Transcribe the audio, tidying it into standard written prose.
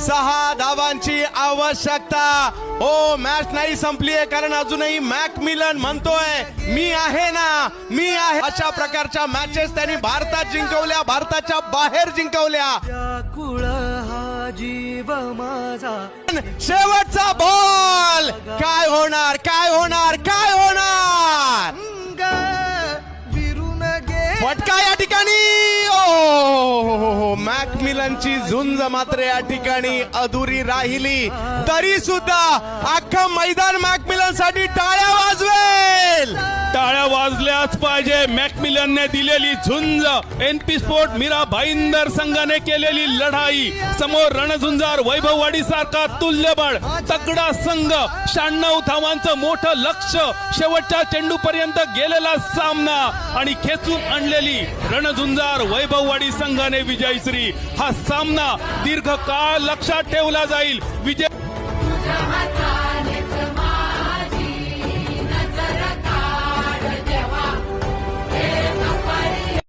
6 धावांची आवश्यकता. हो, मॅच नाही संपली आहे कारण अजूनही मॅकमिलन म्हणतोय मी आहे ना, मी आहे. अशा प्रकारच्या मॅचेस त्यांनी भारतात जिंकवल्या, भारताच्या बाहेर जिंकवल्या. जीव माझा शेवटचा बॉल, काय होणार, काय होणार, काय होणार. फटका या ठिकाणी. ओ, मॅकमिलनची झुंज मात्र या ठिकाणी अधुरी राहिली. तरी सुद्धा अख्खं मैदान मॅकमिलन साठी टाळ्या वाजवेल. टाळ्या वाजल्याच पाहिजे. मॅकमिलनने दिलेली झुंज, एनपी स्पोर्ट मीरा भाईंदर संघाने केलेली लढाई, समोर रणझुंजार वैभववाडी सारखा तुल्यबळ तगडा संघ, 96 धावांचं मोठं लक्ष, शेवटच्या चेंडूपर्यंत गेलेला सामना आणि खेचून आणलेली रणझुंजार वैभववाडी संघाने विजयश्री. हा सामना दीर्घकाळ लक्षात ठेवला जाईल. विजय